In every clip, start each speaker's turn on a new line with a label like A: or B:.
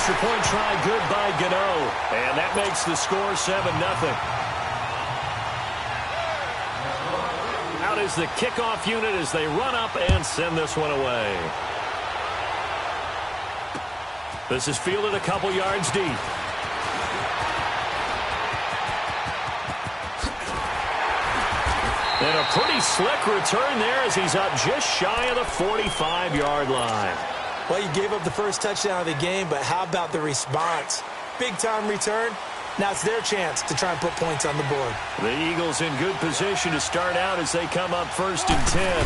A: extra point try good by Gano. And that makes the score 7-0. Out is the kickoff unit as they run up and send this one away. This is fielded a couple yards deep. And a pretty slick return there as he's up just shy of the 45-yard line.
B: Well, you gave up the first touchdown of the game, but how about the response? Big-time return. Now it's their chance to try and put points on the board.
A: The Eagles in good position to start out as they come up 1st and 10.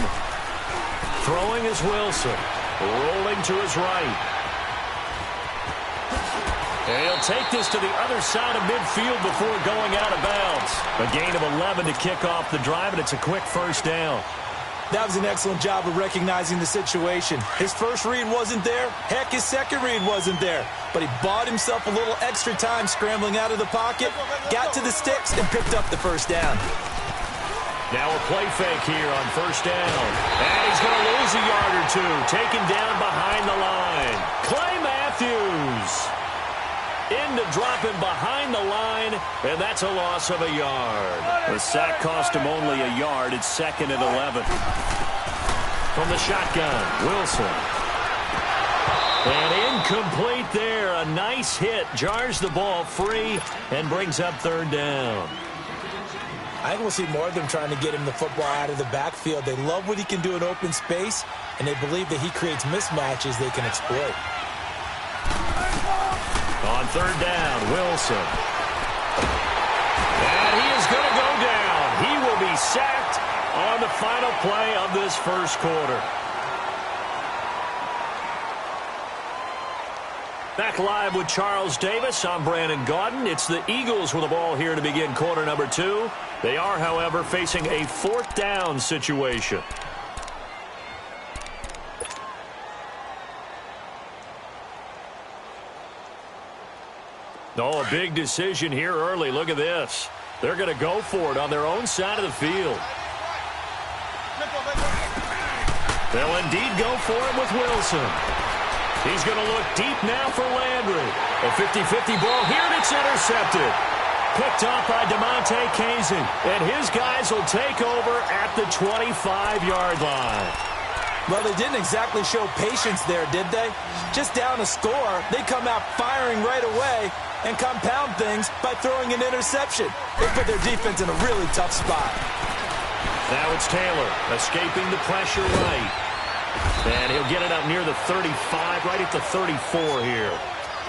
A: Throwing is Wilson. Rolling to his right. And he'll take this to the other side of midfield before going out of bounds. A gain of 11 to kick off the drive, and it's a quick first down.
B: That was an excellent job of recognizing the situation. His first read wasn't there. Heck, his second read wasn't there. But he bought himself a little extra time scrambling out of the pocket, got to the sticks, and picked up the first down.
A: Now a play fake here on first down. And he's going to lose a yard or two. Taken down behind the line. Clay Matthews into dropping behind the line, and that's a loss of a yard. The sack cost him only a yard. It's 2nd and 11. From the shotgun, Wilson. And incomplete there. A nice hit. Jars the ball free and brings up 3rd down.
B: I think we'll see more of them trying to get him the football out of the backfield. They love what he can do in open space, and they believe that he creates mismatches they can exploit.
A: On 3rd down, Wilson. And he is going to go down. He will be sacked on the final play of this first quarter. Back live with Charles Davis. I'm Brandon Gaudin. It's the Eagles with the ball here to begin quarter number 2. They are, however, facing a 4th down situation. Oh, a big decision here early. Look at this. They're going to go for it on their own side of the field. They'll indeed go for it with Wilson. He's going to look deep now for Landry. A 50-50 ball here, and it's intercepted. Picked off by DeMonte Casey. And his guys will take over at the 25-yard line.
B: Well, they didn't exactly show patience there, did they? Just down a score, they come out firing right away and compound things by throwing an interception. They put their defense in a really tough spot.
A: Now it's Taylor escaping the pressure right. And he'll get it up near the 35, right at the 34 here.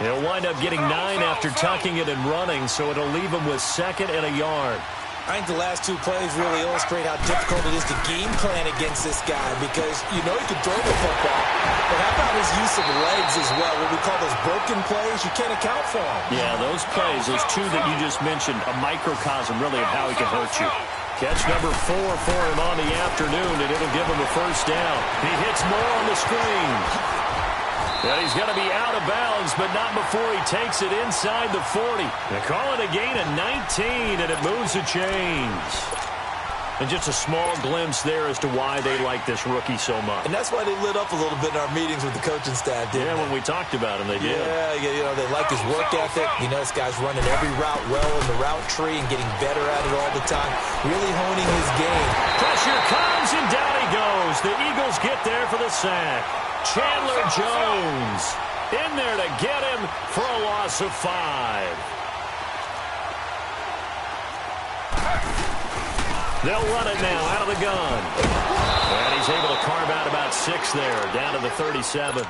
A: He'll wind up getting 9 after tucking it and running, so it'll leave him with 2nd and a yard.
B: I think the last 2 plays really illustrate how difficult it is to game plan against this guy because you know he can throw the football, but how about his use of legs as well? What we call those broken plays, you can't account for them.
A: Yeah, those plays, those 2 that you just mentioned, a microcosm really of how he can hurt you. Catch number 4 for him on the afternoon, and it'll give him a first down. He hits more on the screen. And he's going to be out of bounds, but not before he takes it inside the 40. They call it a gain of 19, and it moves the chains. And just a small glimpse there as to why they like this rookie so much.
B: And that's why they lit up a little bit in our meetings with the coaching staff, didn't they?
A: When we talked about him, they did.
B: Yeah, you know, they like his work ethic. You know, this guy's running every route well in the route tree and getting better at it all the time. Really honing his game.
A: Pressure comes, and down he goes. The Eagles get there for the sack. Chandler Jones in there to get him for a loss of 5. They'll run it now out of the gun. And he's able to carve out about 6 there, down to the 37.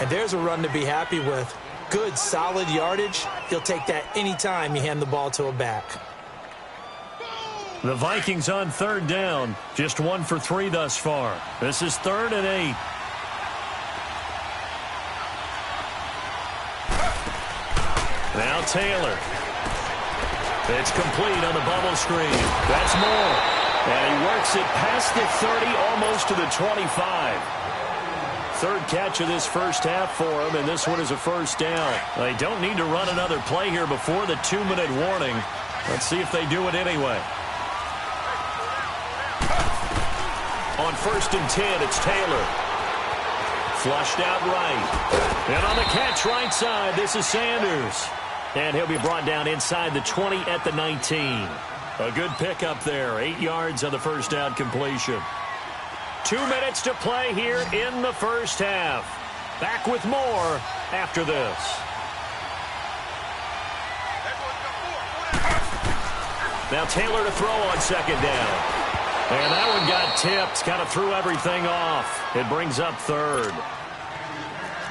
B: And there's a run to be happy with. Good, solid yardage. He'll take that anytime you hand the ball to a back.
A: The Vikings on 3rd down. Just 1 for 3 thus far. This is 3rd and 8. Now Taylor. It's complete on the bubble screen. That's more. And he works it past the 30, almost to the 25. 3rd catch of this first half for him, and this one is a first down. They don't need to run another play here before the 2-minute warning. Let's see if they do it anyway. On 1st and 10, it's Taylor. Flushed out right. And on the catch right side, this is Sanders. And he'll be brought down inside the 20 at the 19. A good pickup there. 8 yards on the first down completion. 2 minutes to play here in the first half. Back with more after this. Now Taylor to throw on second down. And that one got tipped. Kind of threw everything off. It brings up third.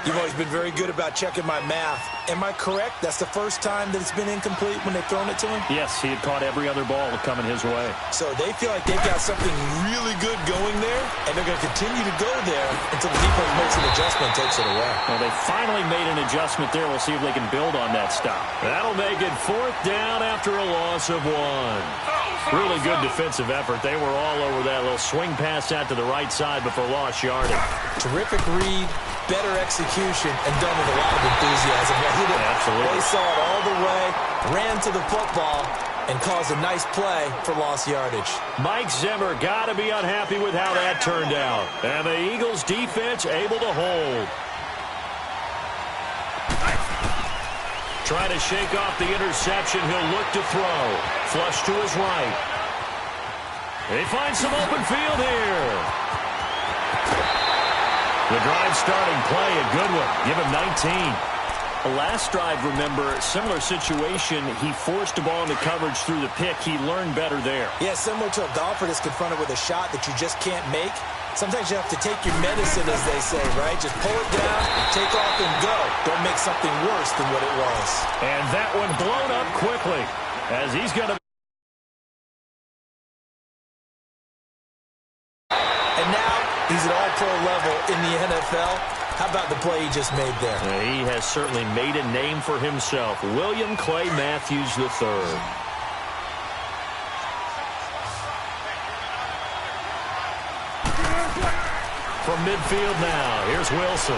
B: You've always been very good about checking my math. Am I correct? That's the first time that it's been incomplete when they've thrown it to him?
A: Yes, he had caught every other ball coming his way.
B: So they feel like they've got something really good going there, and they're going to continue to go there until the defense makes an adjustment and takes it away.
A: Well, they finally made an adjustment there. We'll see if they can build on that stop. That'll make it fourth down after a loss of 1. Really good defensive effort. They were all over that little swing pass out to the right side before lost yardage.
B: Terrific read, better execution, and done with a lot of enthusiasm.
A: Absolutely.
B: They saw it all the way, ran to the football, and caused a nice play for lost yardage.
A: Mike Zimmer got to be unhappy with how that turned out. And the Eagles defense able to hold. Trying to shake off the interception. He'll look to throw. Flush to his right. He finds some open field here. The drive starting play, a good one. Give him 19. The last drive, remember, similar situation. He forced the ball into coverage through the pick. He learned better there.
B: Yeah, similar to a golfer that's confronted with a shot that you just can't make. Sometimes you have to take your medicine, as they say, right? Just pull it down, take off, and go. Don't make something worse than what it was.
A: And that one blown up quickly as he's going to.
B: And now he's at all-pro level in the NFL. How about the play he just made there?
A: He has certainly made a name for himself. William Clay Matthews III. From midfield now, here's Wilson.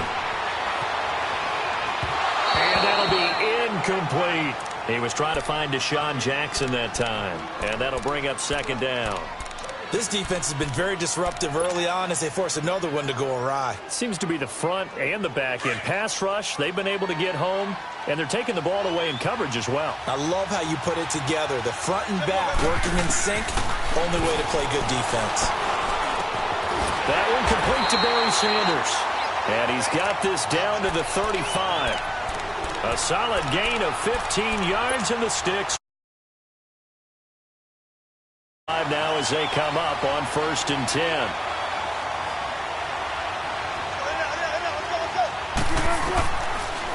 A: And that'll be incomplete. He was trying to find Deshaun Jackson that time. And that'll bring up second down.
B: This defense has been very disruptive early on as they force another one to go awry.
A: Seems to be the front and the back end. Pass rush, they've been able to get home, and they're taking the ball away in coverage as well.
B: I love how you put it together. The front and back working in sync, only way to play good defense.
A: That one complete to Barry Sanders. And he's got this down to the 35. A solid gain of 15 yards in the sticks. Now as they come up on 1st and 10.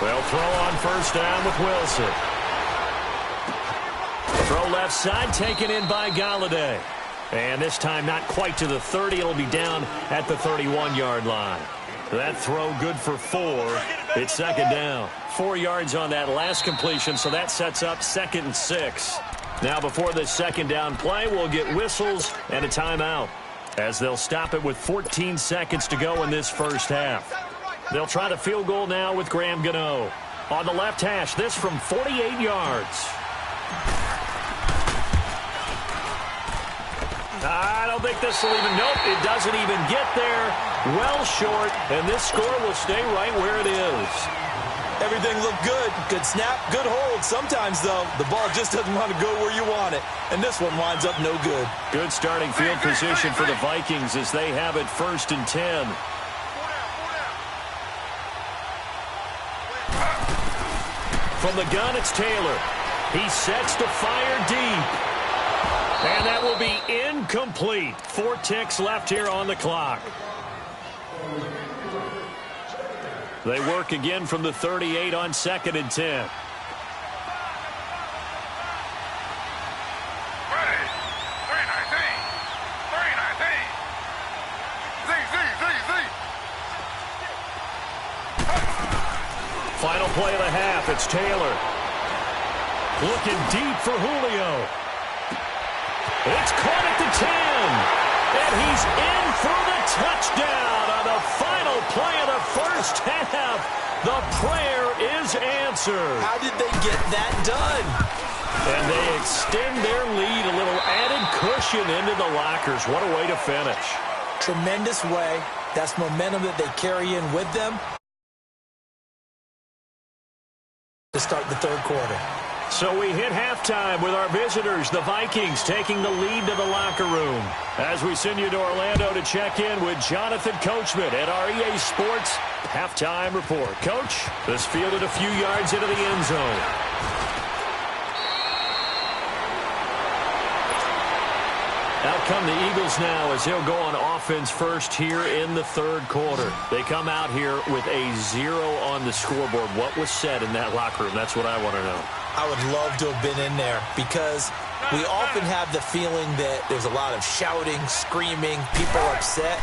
A: They'll throw on first down with Wilson. Throw left side, taken in by Galladay. And this time not quite to the 30. It'll be down at the 31-yard line. That throw good for 4. It's second down. 4 yards on that last completion, so that sets up 2nd and 6. Now before this second down play, we'll get whistles and a timeout as they'll stop it with 14 seconds to go in this first half. They'll try the field goal now with Graham Gano. On the left hash, this from 48 yards. I don't think this will even, nope, it doesn't even get there. Well short, and this score will stay right where it is.
B: Everything looked good. Good snap, good hold. Sometimes, though, the ball just doesn't want to go where you want it. And this one winds up no good.
A: Good starting field position for the Vikings as they have it 1st and 10. From the gun, it's Taylor. He sets to fire deep. And that will be incomplete. 4 ticks left here on the clock. They work again from the 38 on 2nd and 10. Final play of the half. It's Taylor. Looking deep for Julio. It's caught at the 10. And he's in for the touchdown on the final play of the first half. The prayer is answered.
B: How did they get that done?
A: And they extend their lead, a little added cushion into the lockers. What a way to finish.
B: Tremendous way. That's momentum that they carry in with them to start the third quarter.
A: So we hit halftime with our visitors, the Vikings, taking the lead to the locker room. As we send you to Orlando to check in with Jonathan Coachman at our EA Sports Halftime Report. Coach, this fielded a few yards into the end zone. Out come the Eagles now as they'll go on offense first here in the third quarter. They come out here with a 0 on the scoreboard. What was said in that locker room? That's what I want to know. I
B: would love to have been in there because we often have the feeling that there's a lot of shouting, screaming, people upset.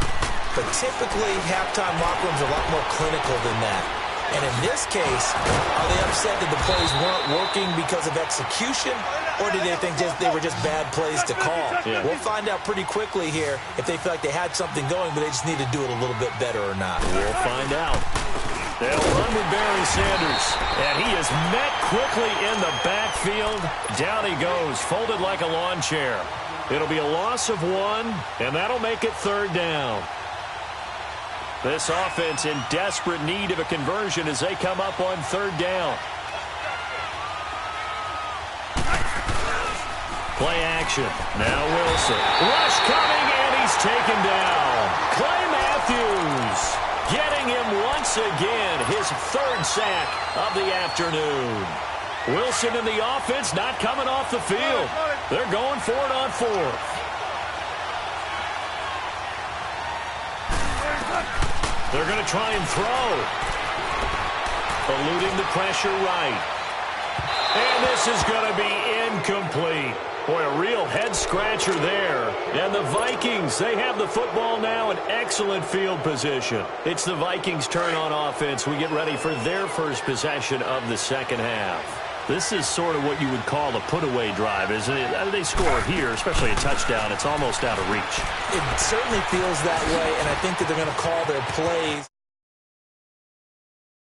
B: But typically, halftime locker rooms are a lot more clinical than that. And in this case, are they upset that the plays weren't working because of execution? Or do they think they were just bad plays to call? Yeah. We'll find out pretty quickly here if they feel like they had something going, but they just need to do it a little bit better or not.
A: We'll find out. They'll run with Barry Sanders. And he is met quickly in the backfield. Down he goes, folded like a lawn chair. It'll be a loss of 1, and that'll make it third down. This offense in desperate need of a conversion as they come up on third down. Play action. Now Wilson. Rush coming, and he's taken down. Clay Matthews getting him once again, his third sack of the afternoon. Wilson and the offense not coming off the field. They're going for it on fourth. They're going to try and throw. Eluding the pressure right. And this is going to be incomplete. Boy, a real head-scratcher there. And the Vikings, they have the football now in excellent field position. It's the Vikings' turn on offense. We get ready for their first possession of the second half. This is sort of what you would call a put-away drive, isn't it? They score here, especially a touchdown. It's almost out of reach.
B: It certainly feels that way, and I think that they're going to call their plays.